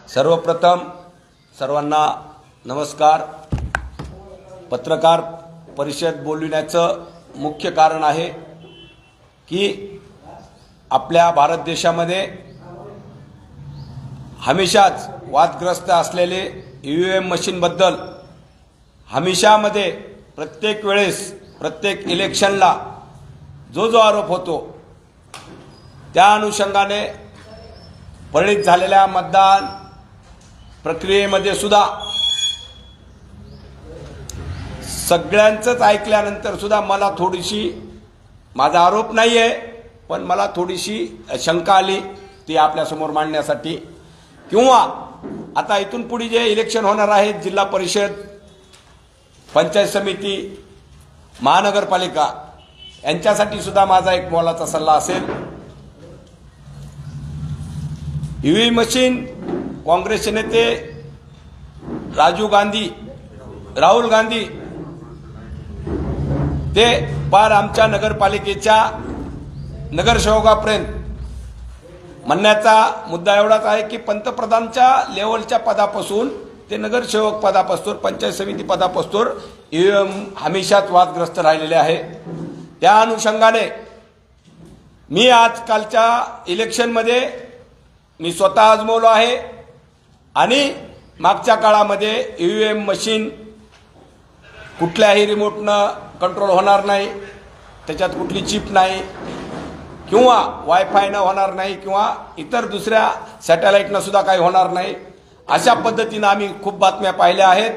सर्वप्रथम सर्वांना नमस्कार। पत्रकार परिषद बोलविण्याचं मुख्य कारण आहे की आपल्या भारत देशामध्ये हमेशाच वादग्रस्त असलेले ईव्हीएम मशीनबद्दल हमेशामध्ये प्रत्येक वेळेस प्रत्येक इलेक्शनला जो आरोप होतो त्या अनुषंगाने परिणित झालेल्या मतदान प्रक्रियेमध्ये सुद्धा सगळ्यांचंच ऐकल्यानंतर सुद्धा मला थोडीशी, माझा आरोप नाही आहे पण मला थोडीशी शंका आली ती आपल्यासमोर मांडण्यासाठी। किंवा आता इथून पुढे जे इलेक्शन होणार आहे, जिल्हा परिषद, पंचायत समिती, महानगरपालिका यांच्यासाठी सुद्धा माझा एक मोलाचा सल्ला असेल। ईव्हीएम मशीन काँग्रेसचे नेते राहुल गांधी ते पार आमच्या नगरपालिकेच्या नगरसेवकापर्यंत म्हणण्याचा मुद्दा एवढाच आहे की पंतप्रधानच्या लेवलच्या पदापासून ते नगरसेवक पदापासून पंचायत समिती पदापासून ईव्हीएम हमेशाच वादग्रस्त राहिलेले आहे। त्या अनुषंगाने मी आजकालच्या इलेक्शनमध्ये मी स्वतः आजमावलो आहे आणि मागच्या काळामध्ये ईव्हीएम मशीन कुठल्याही रिमोटनं कंट्रोल होणार नाही, त्याच्यात कुठली चिप नाही किंवा वायफायनं होणार नाही किंवा इतर दुसऱ्या सॅटेलाइटनं सुद्धा काही होणार नाही, अशा पद्धतीनं आम्ही खूप बातम्या पाहिल्या आहेत।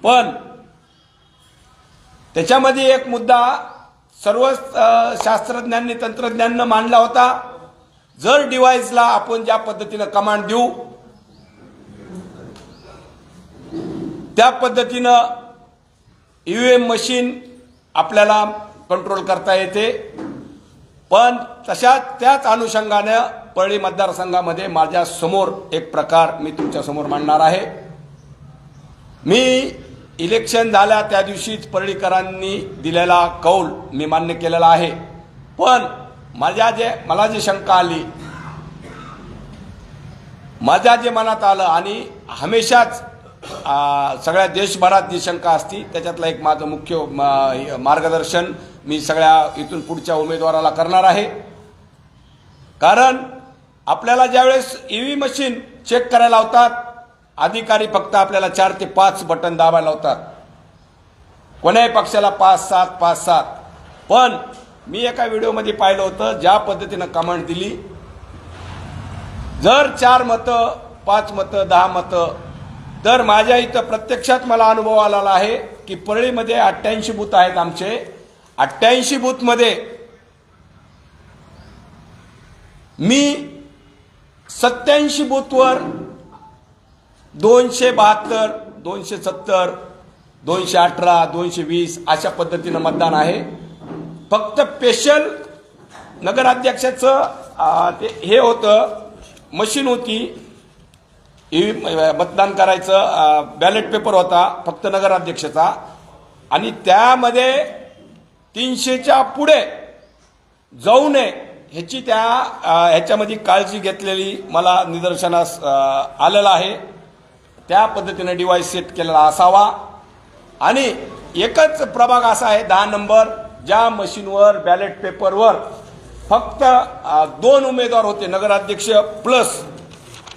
पण त्याच्यामध्ये एक मुद्दा सर्व शास्त्रज्ञांनी तंत्रज्ञांनी मांडला होता, जर डिव्हाइसला आपण ज्या पद्धतीनं कमांड देऊ त्या पद्धतीनं ईव्हीएम मशीन आपल्याला कंट्रोल करता येते। पण त्याच अनुषंगाने परळी मतदारसंघामध्ये माझ्या समोर एक प्रकार मी तुमच्या समोर मांडणार आहे। मी इलेक्शन झाल्या त्या दिवशीच परळीकरांनी दिलेला कौल मी मान्य केलेला आहे, पण मला जे शंका आली, माझ्या जे मनात आलं आणि हमेशाच सगळ्या देशभरात जी शंका असती त्याच्यातलं एक माझं मुख्य मार्गदर्शन मी सगळ्या इथून पुढच्या उमेदवाराला करणार आहे। कारण आपल्याला ज्यावेळेस ईव्हीएम मशीन चेक करायला लावतात, अधिकारी फक्त आपल्याला 4 ते 5 बटन दाबायला लावतात, कोण्याही पक्षाला 5-7 पण मी एका व्हिडिओमध्ये पाहिलं होतं ज्या पद्धतीनं कमांड दिली, जर 4 मतं, 5 मतं, 10 मतं, तर माझ्या इथं प्रत्यक्षात मला अनुभव आलेला आहे की परळीमध्ये 88 बूथ आहेत आमचे। 88 बूथमध्ये मी 87 बूथवर 272, 270, 218, 220 अशा पद्धतीनं मतदान आहे। फक्त स्पेशल नगराध्यक्षाचं हे होतं, मशीन होती, मतदान करायचं बॅलेट पेपर होता फक्त नगराध्यक्षाचा, आणि त्यामध्ये 300च्या पुढे जाऊ नये ह्याची ह्याच्यामध्ये काळजी घेतलेली मला निदर्शनास आलेलं आहे। त्या पद्धतीने डिव्हाइस सेट केलेला असावा। आणि एकच प्रभाग असा आहे 10 नंबर, ज्या मशीनवर बॅलेट पेपरवर फक्त 2 उमेदवार होते, नगराध्यक्ष प्लस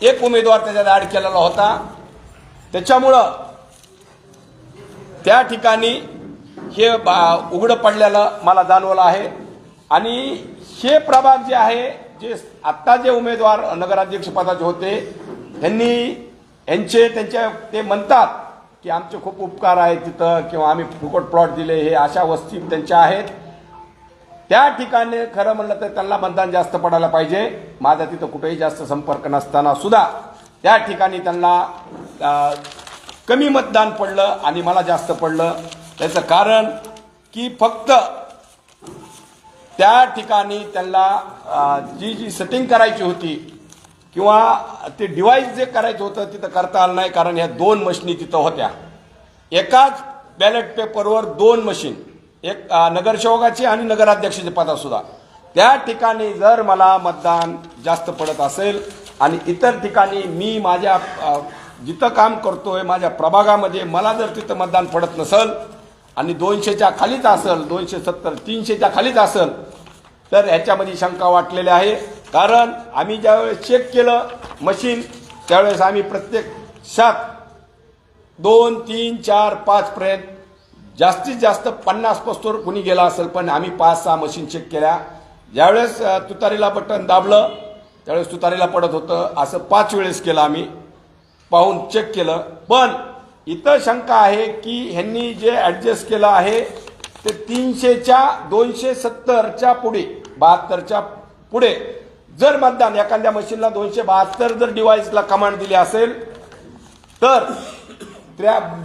1 उमेदवार त्याच्यात ऍड केलेला होता। त्याच्यामुळं त्या ठिकाणी हे उघडं पडलेलं मला जाणवलं आहे। आणि हे प्रभाग जे आहे, जे आत्ता जे उमेदवार नगराध्यक्ष पदाचे होते ते म्हणतात की आमचे खूप उपकार आहेत तिथं किंवा आम्ही फुकट प्लॉट दिले, हे अशा वस्ती त्यांच्या आहेत। त्या ठिकाणी खरं म्हणलं तर त्यांना मतदान जास्त पडायला पाहिजे। माझा तिथं कुठेही जास्त संपर्क नसताना सुद्धा त्या ठिकाणी त्यांना कमी मतदान पडलं आणि मला जास्त पडलं। त्याचं कारण की फक्त त्या ठिकाणी त्यांना जी सेटिंग करायची होती किंवा ते डिव्हाइस जे करायचं होतं तिथं करता आलं नाही, कारण ह्या 2 मशीनी तिथं होत्या। एकाच बॅलेट पेपरवर 2 मशीन, एक नगरसेवकाची आणि नगराध्यक्षाचे पदा सुद्धा। त्या ठिकाणी जर मला मतदान जास्त पडत असेल आणि इतर ठिकाणी मी माझ्या जिथं काम करतोय माझ्या प्रभागामध्ये मला जर तिथं मतदान पडत नसेल आणि 200च्या खालीच असेल, 270 300च्या खालीच असेल, तर ह्याच्यामध्ये शंका वाटलेली आहे. कारण आम्ही ज्यावेळेस चेक केलं मशीन त्यावेळेस आम्ही प्रत्यक्षात 2, 3, 4, 5 पर्यंत जास्तीत जास्त 50 पस्तोर कुणी गेला असेल, पण आम्ही 5-6 मशीन चेक केल्या. ज्यावेळेस तुतारीला बटन दाबलं त्यावेळेस तुतारीला पडत होतं. असं 5 वेळेस केलं आम्ही, पाहून चेक केलं. पण इथं शंका आहे की ह्यांनी जे ॲडजस्ट केलं आहे ते 300च्या 270च्या पुढे 72च्या पुढे जर मतदान एखाद्या मशीनला 272 जर डिव्हाइसला कमांड दिली असेल तर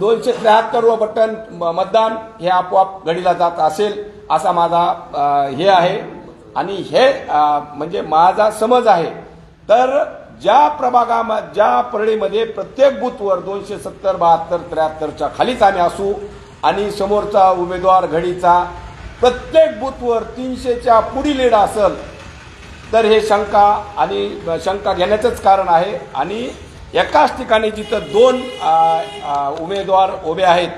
273 व बटन मतदान हे आपोआप घडीला जात असेल असा माझा हे आहे. आणि हे म्हणजे माझा समज आहे. तर ज्या प्रभागामध्ये ज्या परळीमध्ये प्रत्येक बूथवर 270, 72, 73च्या खालीच आम्ही असू आणि समोरचा उमेदवार घडीचा प्रत्येक बूथवर 300च्या पुढे लीड असेल तर हे शंका घेण्याचंच कारण आहे. आणि एकाच ठिकाणी जिथं 2 उमेदवार उभे आहेत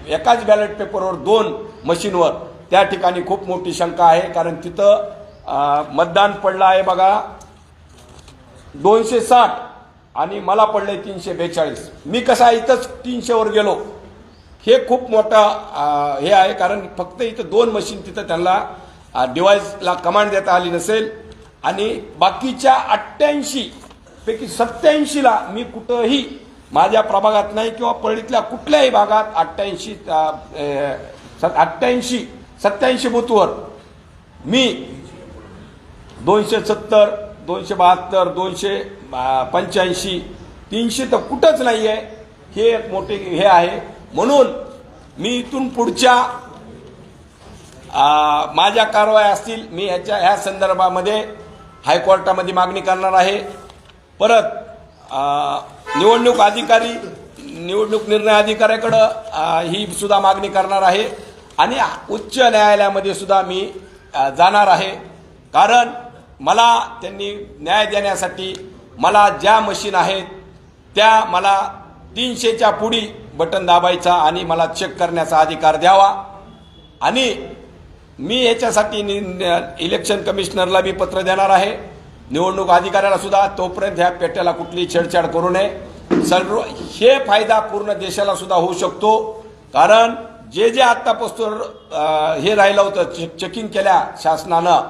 एकाच बॅलेट पेपरवर 2 मशीनवर, त्या ठिकाणी खूप मोठी शंका आहे. कारण तिथं मतदान पडलं आहे बघा 260 आणि मला पडले 342. मी कसा इथंच 300वर गेलो, हे खूप मोठं हे आहे. कारण फक्त इथं 2 मशीन तिथं त्यांना डिव्हाइसला कमांड देता आली नसेल आणि बाकीच्या 88 पैकी 87ला मी कुठंही माझ्या प्रभागात नाही किंवा परळीतल्या कुठल्याही भागात 87 बूथवर मी 270, 272, 285, 300 तर कुठंच नाही आहे. हे एक मोठे हे आहे. म्हणून मी इथून पुढच्या माझ्या कारवाया असतील मी ह्या संदर्भामध्ये हायकोर्टामध्ये मागणी करणार आहे. परत निवडणूक अधिकारी निवडणूक निर्णय अधिकाऱ्याकडं ही सुद्धा मागणी करणार आहे आणि उच्च न्यायालयामध्ये सुद्धा मी जाणार आहे. कारण मला त्यांनी न्याय देण्यासाठी मला ज्या मशीन आहेत त्या मला 300च्या पुढे बटन दाबायचा आणि मला चेक करण्याचा अधिकार द्यावा. आणि मी याच्यासाठी इलेक्शन कमिशनरला बी पत्र देणार आहे, निवडणूक अधिकाऱ्याला सुद्धा. तोपर्यंत ह्या पेट्याला कुठली छेडछाड करू नये. सर्व हे फायदा पूर्ण देशाला सुद्धा होऊ शकतो. कारण जे आत्तापासून हे राहिलं होतं चेकिंग केल्या शासनानं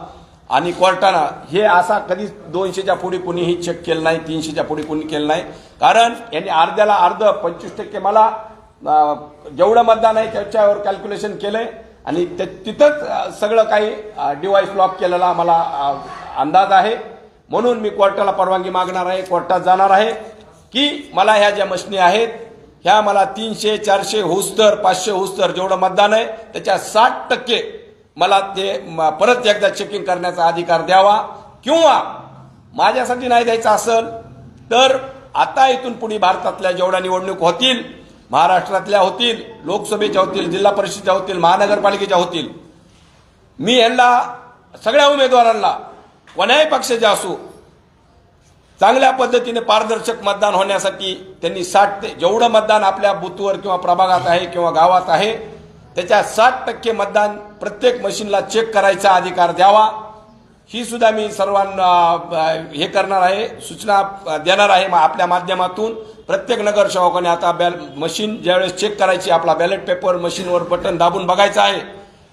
आणि कोर्टानं, हे असा कधीच 200च्या पुढे कुणीही चेक केलं नाही, 300च्या पुढे कुणी केलं नाही. कारण यांनी अर्ध्याला अर्ध 25% मला जेवढं मतदान आहे त्याच्यावर कॅल्क्युलेशन केलंय आणि तिथंच सगळं काही डिव्हाइस लॉक केलेला मला अंदाज आहे. म्हणून मी कोर्टाला परवानगी मागणार आहे, कोर्टात जाणार आहे की मला ह्या ज्या मशिनी आहेत ह्या मला 300, 400 होस्तर 500 होस्तर जेवढं मतदान आहे त्याच्या 60% मला ते परत एकदा चेकिंग करण्याचा अधिकार द्यावा. किंवा माझ्यासाठी नाही द्यायचा असेल तर आता इथून पुढे भारतातल्या जेवढ्या निवडणूक होतील, महाराष्ट्रातल्या होतील, लोकसभेच्या होतील, जिल्हा परिषदेच्या होतील, महानगरपालिकेच्या होतील, मी यांना सगळ्या उमेदवारांना कोण्याही पक्षाचे असो चांगल्या पद्धतीने पारदर्शक मतदान होण्यासाठी त्यांनी 60 जेवढं मतदान आपल्या बूथवर किंवा प्रभागात आहे किंवा गावात आहे त्याच्या 60% मतदान प्रत्येक मशीनला चेक करायचा अधिकार द्यावा. ही सुद्धा मी सर्वांना हे करणार आहे, सूचना देणार आहे आपल्या माध्यमातून. प्रत्येक नगरसेवकाने आता मशीन ज्यावेळेस चेक करायची आपला बॅलेट पेपर मशीनवर बटन दाबून बघायचा आहे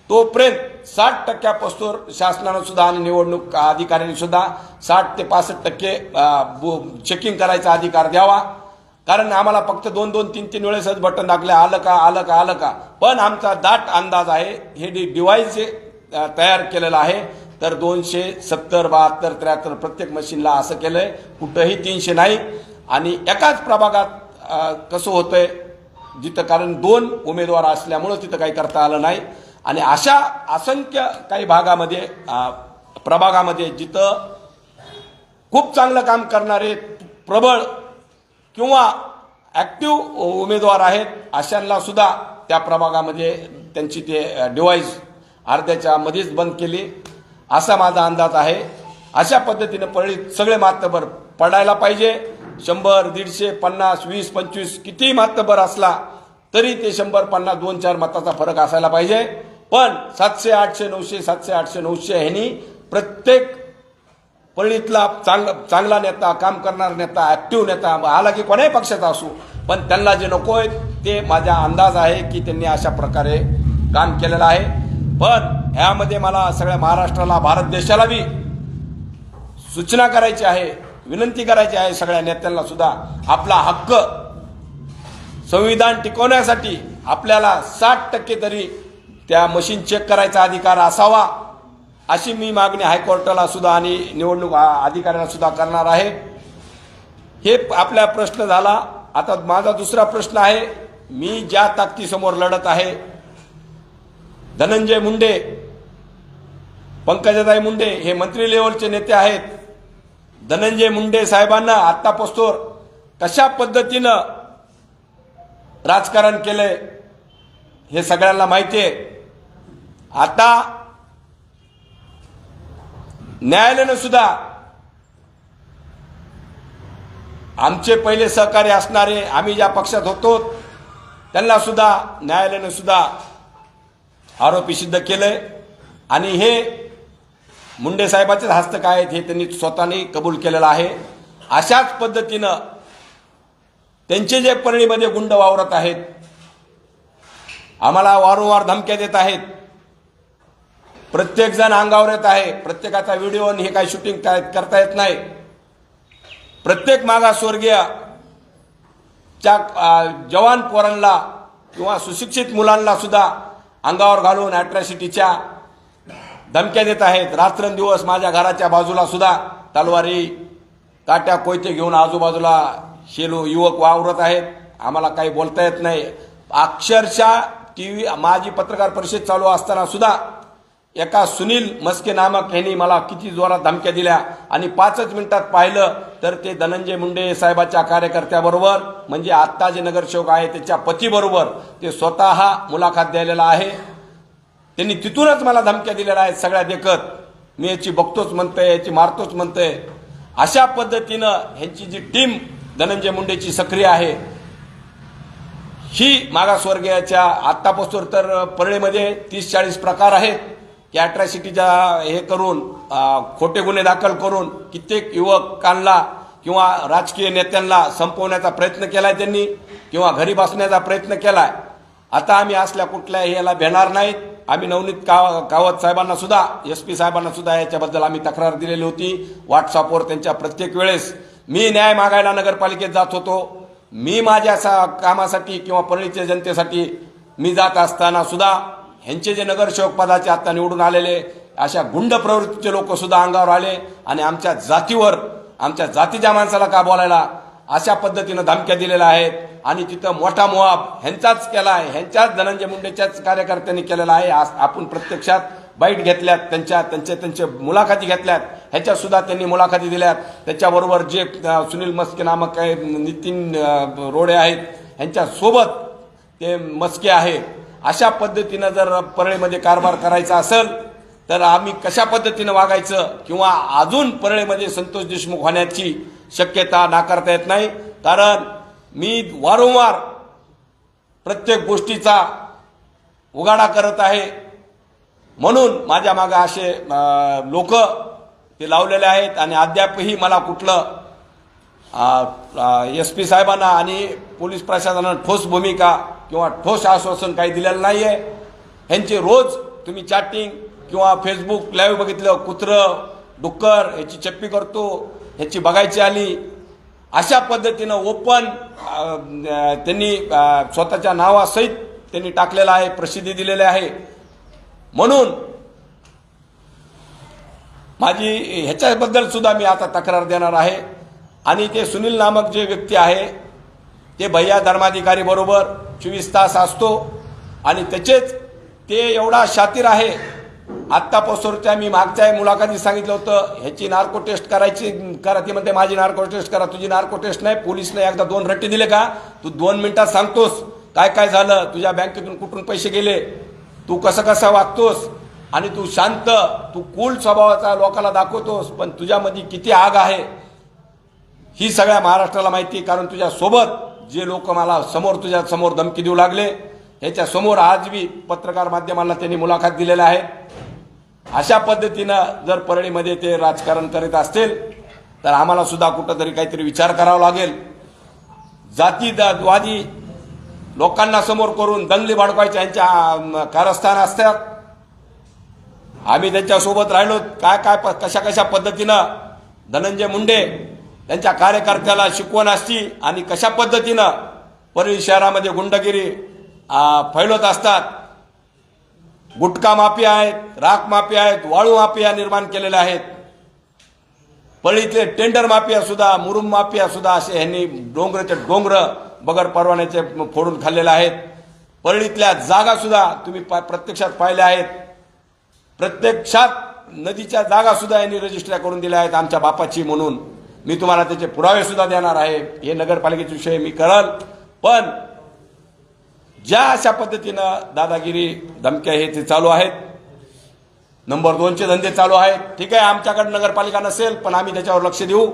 तोपर्यंत 60%पासून शासनानं सुद्धा आणि निवडणूक अधिकाऱ्यांनी सुद्धा 60 ते 65% चेकिंग करायचा अधिकार द्यावा. कारण आम्हाला फक्त 2-2, 3-3 वेळेसच बटन दाखले आलं का. पण आमचा दाट अंदाज आहे हे डिव्हाइस जे तयार केलेलं आहे तर 270, 72, 73 प्रत्येक मशीनला असं केलंय, कुठंही 300 नाही. आणि एकाच प्रभागात कसं होतंय जिथं कारण 2 उमेदवार असल्यामुळं तिथं काही करता आलं नाही. आणि अशा असंख्य काही भागामध्ये प्रभागामध्ये जिथं खूप चांगलं काम करणारे प्रबळ किंवा ऍक्टिव्ह उमेदवार आहेत अशांना सुद्धा त्या प्रभागामध्ये त्यांची ते डिव्हाइस अर्ध्याच्या मध्येच बंद केली असा माझा अंदाज आहे. अशा पद्धतीने परळीत सगळे मातबर पडायला पाहिजे. 100, 150, 50, 20, 25 किती मातबर असला तरी ते 100, 50, 2-4 मताचा फरक असायला पाहिजे. पण 700, 800, 900, 700, 800, 900 ह्यांनी प्रत्येक परळीतला चांगला नेता, काम करणारा नेता, ऍक्टिव्ह नेता आला की कोणाही पक्षाचा असू, पण त्यांना जे नकोय ते माझा अंदाज आहे की त्यांनी अशा प्रकारे काम केलेलं आहे. पण ह्यामध्ये मला सगळ्या महाराष्ट्राला, भारत देशाला बी सूचना करायची आहे, विनंती करायची आहे सगळ्या नेत्यांना सुद्धा. आपला हक्क संविधान टिकवण्यासाठी आपल्याला 60% तरी त्या मशीन चेक करायचा अधिकार असावा, अशी मी मागणी हायकोर्टाला सुद्धा आणि निवडणूक अधिकाऱ्यांना सुद्धा करणार आहे. हे आपला प्रश्न झाला. आता माझा दुसरा प्रश्न आहे. मी ज्या ताकदीसमोर लढत आहे, धनंजय मुंडे, पंकजाताई मुंडे हे मंत्री लेवलचे नेते आहेत. धनंजय मुंडे साहेबांना आत्तापासून कशा पद्धतीनं राजकारण केलंय हे सगळ्यांना माहिती आहे. आता न्यायालयानं सुद्धा आमचे पहिले सहकारी असणारे, आम्ही ज्या पक्षात होतो त्यांना सुद्धा न्यायालयानं सुद्धा आरोपी सिद्ध केलंय. आणि हे मुंडे साहेबांचेच हस्तक आहेत हे त्यांनी स्वतःने कबूल केलेलं आहे. अशाच पद्धतीनं त्यांचे जे परळीमध्ये गुंड वावरत आहेत, आम्हाला वारंवार धमक्या देत आहेत, प्रत्येक जण अंगावर येत आहे, प्रत्येकाचा व्हिडिओ आणि हे काही शूटिंग करता येत नाही. प्रत्येक मागासवर्गीय जवान पोरांना किंवा सुशिक्षित मुलांना सुद्धा अंगावर घालून अॅट्रॉसिटीच्या धमक्या देत आहेत. रात्रंदिवस माझ्या घराच्या बाजूला सुद्धा तलवारी, काट्या, कोयते घेऊन आजूबाजूला शेलो युवक वावरत आहेत. आम्हाला काही बोलता येत नाही. अक्षरशः टीव्ही, माझी पत्रकार परिषद चालू असताना सुद्धा एका सुनील मस्के नामक यांनी मला किती जोरात धमक्या दिल्या आणि 5च मिनिटात पाहिलं तर ते धनंजय मुंडे साहेबाच्या कार्यकर्त्याबरोबर, म्हणजे आत्ता जे नगरसेवक आहे त्याच्या पतीबरोबर ते स्वतः मुलाखत द्यायला आहे. त्यांनी तिथूनच मला धमक्या दिलेल्या आहेत सगळ्या देखत. मी याची बघतोच म्हणतोय, याची मारतोच म्हणतोय. अशा पद्धतीनं ह्यांची जी टीम धनंजय मुंडेची सक्रिय आहे, ही मागासवर्गीयाच्या आत्तापासून तर परळीमध्ये 30-40 प्रकार आहेत की अॅट्रॉसिटीच्या हे करून, खोटे गुन्हे दाखल करून कित्येक युवकांना किंवा राजकीय नेत्यांना संपवण्याचा प्रयत्न केलाय त्यांनी, किंवा घरी बसण्याचा प्रयत्न केलाय. आता आम्ही असल्या कुठल्याही याला भेटणार नाहीत. आम्ही नवनीत कावत साहेबांना सुद्धा, SP साहेबांना सुद्धा याच्याबद्दल आम्ही तक्रार दिलेली होती व्हॉट्सअपवर. त्यांच्या प्रत्येक वेळेस मी न्याय मागायला नगरपालिकेत जात होतो. मी माझ्या कामासाठी किंवा परळीच्या जनतेसाठी मी जात असताना सुद्धा ह्यांचे जे नगरसेवक पदाचे आता निवडून आलेले अशा गुंड प्रवृत्तीचे लोक सुद्धा अंगावर आले आणि आमच्या जातीवर, आमच्या जातीच्या माणसाला का बोलायला अशा पद्धतीनं धमक्या दिलेल्या आहेत. आणि तिथं मोठा मोहाब ह्यांचाच केला आहे, ह्यांच्याच धनंजय मुंडेच्याच कार्यकर्त्यांनी केलेला आहे. आपण प्रत्यक्षात बाईट घेतल्यात, त्यांचे मुलाखती घेतल्यात, ह्याच्या सुद्धा त्यांनी मुलाखती दिल्यात. त्याच्याबरोबर जे सुनील मस्के नामक काही नितीन रोडे आहेत ह्यांच्यासोबत ते मस्के आहे. अशा पद्धतीनं जर परळीमध्ये कारभार करायचा असेल तर आम्ही कशा पद्धतीनं वागायचं, किंवा अजून परळीमध्ये संतोष देशमुख होण्याची शक्यता नाकारता येत नाही. कारण मी वारंवार प्रत्येक गोष्टीचा उघाडा करत आहे. म्हणून माझ्या मागे असे लोक ते लावलेले आहेत. आणि अद्यापही मला कुठलं SP साहेबांना आणि पोलीस प्रशासनानं ठोस भूमिका किंवा ठोस आश्वासन काही दिलेलं नाहीये. ह्यांचे रोज तुम्ही चॅटिंग किंवा फेसबुक लाईव्ह बघितलं, कुत्रं डुक्कर ह्याची चप्पी करतो ह्याची बघायची आली, अशा पद्धतीनं ओपन त्यांनी स्वतःच्या नावासहित त्यांनी टाकलेलं आहे, प्रसिद्धी दिलेली आहे. म्हणून माझी ह्याच्याबद्दल सुद्धा मी आता तक्रार देणार आहे. आणि ते सुनील नामक जे व्यक्ती आहे ते भैया धर्माधिकारी बरोबर 24 तास असतो आणि त्याचेच ते एवढा शातीर आहे. आत्तापासूनच्या मी मागच्या मुलाखतीत सांगितलं होतं ह्याची नार्को टेस्ट करायची करा. ती म्हणते माझी नार्को टेस्ट करा. तुझी नार्को टेस्ट नाही, पोलिसने एकदा 2 रट्टे दिले का तू 2 मिनिटात सांगतोस काय काय झालं, तुझ्या बँकेतून कुठून पैसे गेले, तू कसं कसं वागतोस, आणि तू शांत, तू कूल स्वभावाचा लोकांना दाखवतोस, पण तुझ्यामध्ये किती आग आहे ही सगळ्या महाराष्ट्राला माहिती, कारण तुझ्या सोबत जे लोक मला तुझ्या समोर धमकी देऊ लागले, याच्या समोर आज बी पत्रकार माध्यमाला त्यांनी मुलाखत दिलेल्या आहे. अशा पद्धतीनं जर परळीमध्ये ते राजकारण करीत असतील तर आम्हाला सुद्धा कुठंतरी काहीतरी विचार करावा लागेल. जातीवादी लोकांना समोर करून दंगली भडकवायच्या यांच्या कारस्थान असतात. आम्ही त्यांच्यासोबत राहिलो. कशा पद्धतीनं धनंजय मुंडे त्यांच्या कार्यकर्त्याला शिकवण असती आणि कशा पद्धतीनं परळी शहरामध्ये गुंडगिरी फैलवत असतात. गुटखा माफिया आहेत, राख माफिया आहेत, वाळू माफिया निर्माण केलेल्या आहेत. परळीतले टेंडर माफिया सुद्धा, मुरुम माफिया सुद्धा असे यांनी डोंगराचे डोंगर बगर परवान्याचे फोडून खाल्लेले आहेत. परळीतल्या जागा सुद्धा तुम्ही प्रत्यक्षात पाहिल्या आहेत. प्रत्यक्षात नदीच्या जागा सुद्धा यांनी रजिस्ट्र्या करून दिल्या आहेत आमच्या बापाची म्हणून. मी तुम्हाला त्याचे पुरावे सुद्धा देणार आहे. हे नगरपालिकेचे विषय मी करल. पण ज्या अशा पद्धतीनं दादागिरी धमक्या हे ते चालू आहेत, नंबर 2चे धंदे चालू आहेत. ठीक आहे, आमच्याकडे नगरपालिका नसेल पण आम्ही त्याच्यावर लक्ष देऊ.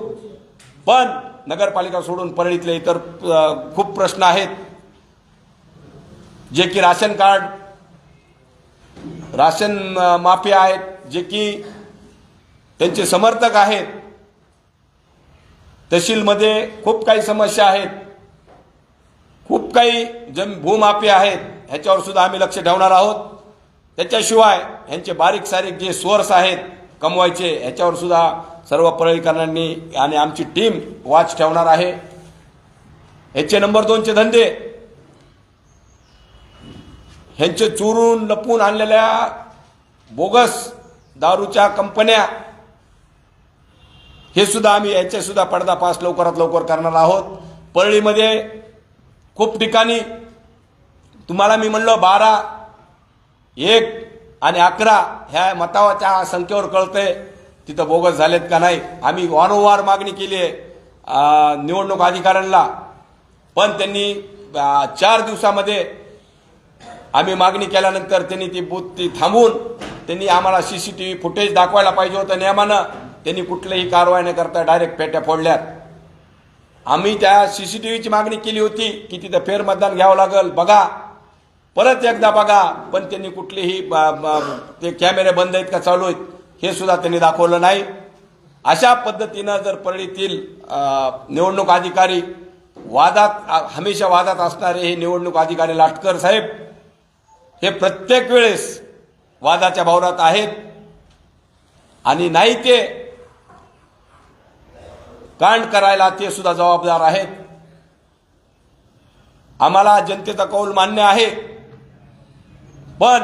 पण नगरपालिका सोडून परळीतले इतर खूप प्रश्न आहेत, जे की राशन माफिया आहेत, जे की त्यांचे समर्थक आहेत. तहसीलमध्ये खूप काही समस्या आहेत, खूप काही भूमाफिया आहेत. ह्याच्यावर सुद्धा आम्ही लक्ष ठेवणार आहोत. त्याच्याशिवाय ह्यांचे बारीक सारीक जे सोर्स आहेत कमवायचे, ह्याच्यावर सुद्धा सर्व परळीकरांनी आणि आमची टीम वॉच ठेवणार आहे. ह्याचे नंबर 2चे धंदे, ह्यांचे चोरून लपून आणलेल्या बोगस दारूच्या कंपन्या, हे सुद्धा आम्ही याचे सुद्धा पर्दाफाश लवकरात लवकर करणार आहोत. परळीमध्ये खूप ठिकाणी तुम्हाला मी म्हणलो 12, 1 आणि 11 ह्या मताच्या संख्येवर कळतंय तिथं बोगस झालेत का नाही. आम्ही वारंवार मागणी केली आहे निवडणूक अधिकाऱ्यांना, पण त्यांनी 4 दिवसामध्ये आम्ही मागणी केल्यानंतर त्यांनी ती बूथ थांबवून त्यांनी आम्हाला CCTV फुटेज दाखवायला पाहिजे होतं नियमानं. त्यांनी कुठलीही कारवाई न करता डायरेक्ट पेट्या फोडल्यात. आम्ही त्या CCTVची मागणी केली होती की तिथं फेरमतदान घ्यावं लागेल, बघा, परत एकदा बघा, पण त्यांनी कुठलीही ते कॅमेरे बंद आहेत का चालू आहेत हे सुद्धा त्यांनी दाखवलं नाही. अशा पद्धतीनं जर परळीतील निवडणूक अधिकारी हमेशा वादात असणारे हे निवडणूक अधिकारी लाटकर साहेब हे प्रत्येक वेळेस वादाच्या भोवऱ्यात आहेत आणि नाही ते कांड करायला ते सुद्धा जबाबदार आहेत. आम्हाला जनतेचा कौल मान्य आहे, पण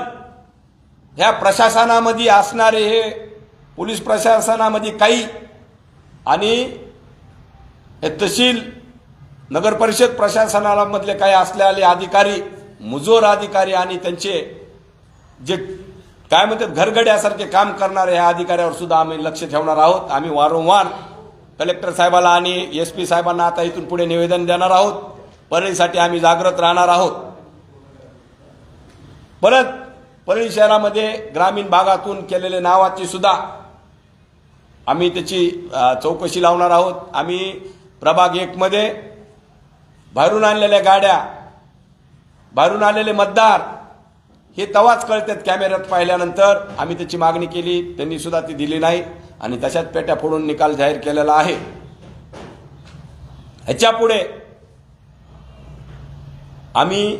ह्या प्रशासनामध्ये असणारे हे पोलीस प्रशासनामध्ये काही आणि हे तहसील नगर परिषद प्रशासनामधले काही असलेले अधिकारी, मुजोर अधिकारी आणि त्यांचे जे काय म्हणतात घरगड्यासारखे काम करणारे ह्या अधिकाऱ्यावर सुद्धा आम्ही लक्ष ठेवणार आहोत. आम्ही वारंवार कलेक्टर साहेबाला आणि SP साहेबांना आता इथून पुढे निवेदन देणार आहोत. परळीसाठी आम्ही जागृत राहणार आहोत. परत परळी शहरामध्ये ग्रामीण भागातून केलेले नावाची सुद्धा आम्ही त्याची चौकशी लावणार आहोत. आम्ही प्रभाग 1 मध्ये बाहेरून आणलेल्या गाड्या, बाहेरून आलेले मतदार हे तवाच कळतात कॅमेऱ्यात पाहिल्यानंतर. आम्ही त्याची मागणी केली, त्यांनी सुद्धा ती दिली नाही आणि तशाच पेट्या फोडून निकाल जाहीर केलेला आहे. ह्याच्या पुढे आम्ही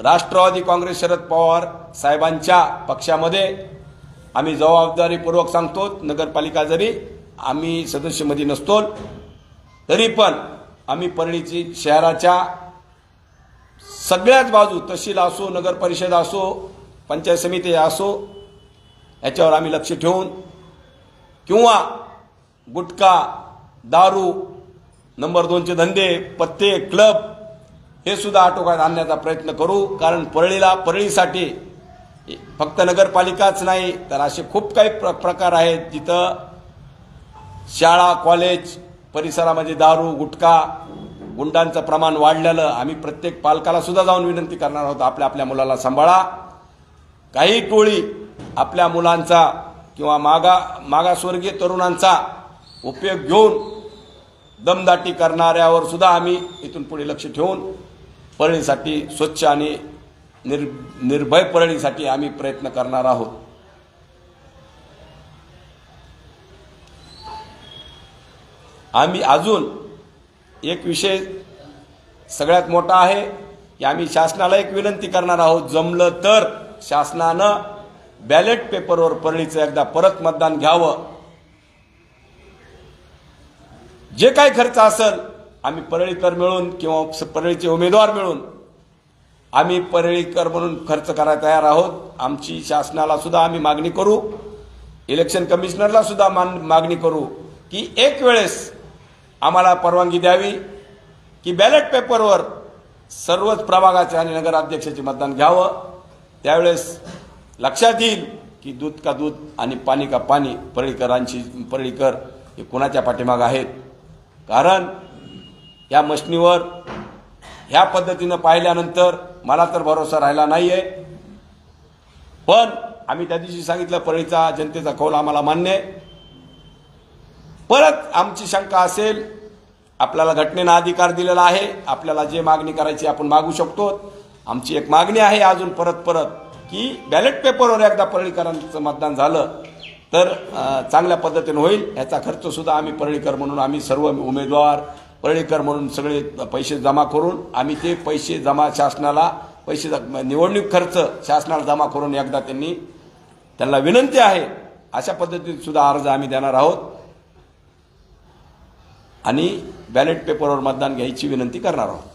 राष्ट्रवादी काँग्रेस शरद पवार साहेबांच्या पक्षामध्ये आम्ही जबाबदारीपूर्वक सांगतो, नगरपालिका जरी आम्ही सदस्यमध्ये नसतो तरी पण आम्ही परळीची शहराच्या सगळ्याच बाजू, तहसील असो, नगर परिषद असो, पंचायत समिती असो, याच्यावर आम्ही लक्ष ठेवून किंवा गुटखा, दारू, नंबर 2चे धंदे, पत्ते, क्लब हे सुद्धा आटोक्यात आणण्याचा प्रयत्न करू. कारण परळीसाठी फक्त नगरपालिकाच नाही तर असे खूप काही प्रकार आहेत जिथं शाळा, कॉलेज परिसरामध्ये दारू, गुटखा, गुंडांचं प्रमाण वाढलेलं. आम्ही प्रत्येक पालकाला सुद्धा जाऊन विनंती करणार आहोत, आपल्या मुलाला सांभाळा. काही टोळी आपल्या मुलांचा किंवा मागासवर्गीय तरुणांचा उपयोग घेऊन दमदाटी करणाऱ्यावर सुद्धा आम्ही इथून पुढे लक्ष ठेवून परळीसाठी स्वच्छ आणि निर्भय परळीसाठी आम्ही प्रयत्न करणार आहोत. आम्ही अजून एक विषय सगळ्यात मोठा आहे की आम्ही शासनाला एक विनंती करणार आहोत. जमलं तर शासनानं बॅलेट पेपरवर परळीचं एकदा परत मतदान घ्यावं. जे काही खर्च असेल आम्ही परळीकर मिळून किंवा परळीचे उमेदवार मिळून आम्ही परळीकर म्हणून खर्च करायला तयार आहोत. आमची शासनाला सुद्धा आम्ही मागणी करू, इलेक्शन कमिशनरला सुद्धा मागणी करू की एक वेळेस आम्हाला परवानगी द्यावी की बॅलेट पेपरवर सर्वच प्रभागाचे आणि नगराध्यक्षाचे मतदान घ्यावं. त्यावेळेस लक्षात येईल की दूध का दूध आणि पाणी का पाणी परळीकर हे कोणाच्या पाठीमाग आहेत. कारण या मशनीवर ह्या पद्धतीनं पाहिल्यानंतर मला तर भरोसा राहिला नाहीये. पण आम्ही त्या दिवशी सांगितलं परळीचा जनतेचा कौल आम्हाला मान्य आहे. परत आमची शंका असेल, आपल्याला घटनेनं अधिकार दिलेला आहे, आपल्याला जे मागणी करायची आपण मागू शकतो. आमची एक मागणी आहे अजून परत की बॅलेट पेपरवर एकदा परळीकरांचं मतदान झालं तर चांगल्या पद्धतीने होईल. ह्याचा खर्च सुद्धा आम्ही परळीकर म्हणून आम्ही सर्व उमेदवार परळीकर म्हणून सगळे पैसे जमा करून आम्ही ते पैसे जमा शासनाला निवडणूक खर्च शासनाला जमा करून एकदा त्यांना विनंती आहे अशा पद्धतीने सुद्धा अर्ज आम्ही देणार आहोत आणि बॅलेट पेपरवर मतदान घ्यायची विनंती करणार आहोत.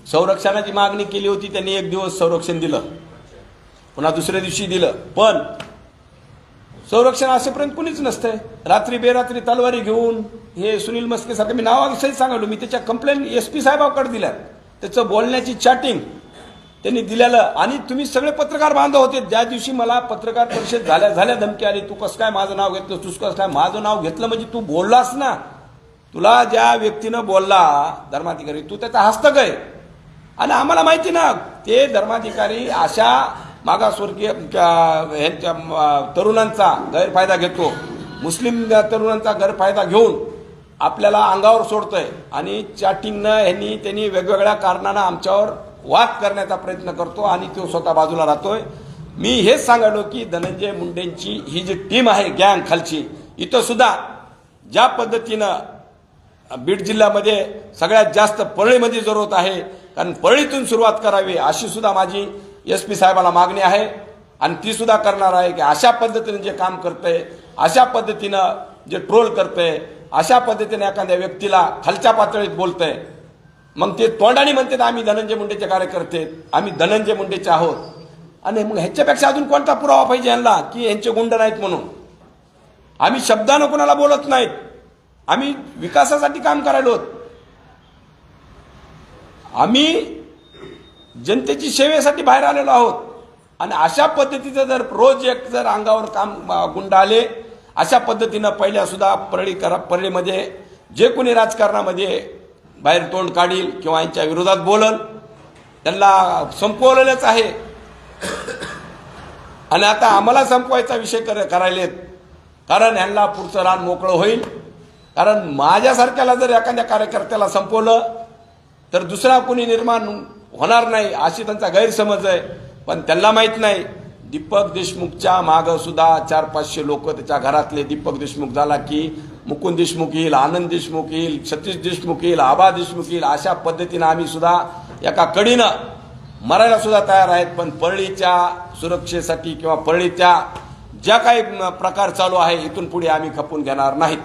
संरक्षणाची मागणी केली होती. त्यांनी एक दिवस संरक्षण दिलं, पुन्हा दुसऱ्या दिवशी दिलं. पण संरक्षण असेपर्यंत कुणीच नसतंय. रात्री बेरात्री तलवारी घेऊन हे सुनील मस्के सारखं मी नावाविषयी सांगालो. मी त्याच्या कंप्लेंट SP साहेबांकडे दिल्या. त्याचं बोलण्याची चॅटिंग त्यांनी दिलेलं. आणि तुम्ही सगळे पत्रकार बांधव होते. ज्या दिवशी मला पत्रकार परिषद झाल्या धमकी आली, तू कसं काय माझं नाव घेतलं, तूच कसं काय माझं नाव घेतलं, म्हणजे तू बोललास ना. तुला ज्या व्यक्तीनं बोलला धर्माधिकारी, तू त्याचा हस्तक आहे. आणि आम्हाला माहिती ना ते धर्माधिकारी अशा मागासवर्गीय ह्यांच्या तरुणांचा गैरफायदा घेतो. मुस्लिम तरुणांचा गैरफायदा घेऊन आपल्याला अंगावर सोडतोय. आणि चॅटिंगनं त्यांनी वेगवेगळ्या कारणानं आमच्यावर वाद करण्याचा प्रयत्न करतो आणि तो स्वतः बाजूला राहतोय. मी हेच सांगालो की धनंजय मुंडेंची ही जी टीम आहे गँग खालची, इथं सुद्धा ज्या पद्धतीनं बीड जिल्ह्यामध्ये सगळ्यात जास्त परळीमध्ये जरूरत आहे, कारण परळीतून सुरुवात करावी अशी सुद्धा माझी SP साहेबाला मागणी आहे. आणि ती सुद्धा करणार आहे की अशा पद्धतीने जे काम करतंय, अशा पद्धतीनं जे ट्रोल करतंय, अशा पद्धतीने एखाद्या व्यक्तीला खालच्या पातळीत बोलतंय, मग ते तोंडाने म्हणतात आम्ही धनंजय मुंडेचे कार्यकर्ते, आम्ही धनंजय मुंडेचे आहोत. आणि मग ह्याच्यापेक्षा अजून कोणता पुरावा पाहिजे यांना की यांचे गुंड नाहीत म्हणून? आम्ही शब्दानं कोणाला बोलत नाहीत. आम्ही विकासासाठी काम करायलो. आम्ही जनतेची सेवेसाठी बाहेर आलेलो आहोत. आणि अशा पद्धतीचं जर रोज एक जर अंगावर काम गुंड आले, अशा पद्धतीनं पहिल्या सुद्धा परळीमध्ये जे कोणी राजकारणामध्ये बाहेर तोंड काढील किंवा यांच्या विरोधात बोलल त्यांना संपवलेलंच आहे. आणि आता आम्हाला संपवायचा विषय करायलेत, कारण यांना पुढचं रान मोकळं होईल. कारण माझ्यासारख्याला जर एखाद्या कार्यकर्त्याला संपवलं तर दुसरा कोणी निर्माण होणार नाही अशी त्यांचा गैरसमज आहे. पण त्यांना माहित नाही दीपक देशमुखच्या मागं सुद्धा 400-500 लोक त्याच्या घरातले. दीपक देशमुख झाला की मुकुंद देशमुख येईल, आनंद देशमुख येईल, सतीश देशमुख येईल, आबा देशमुख येईल. अशा पद्धतीनं आम्ही सुद्धा एका कडीनं मरायला सुद्धा तयार आहेत. पण परळीच्या सुरक्षेसाठी किंवा परळीच्या ज्या काही प्रकार चालू आहे इथून पुढे आम्ही खपून घेणार नाहीत.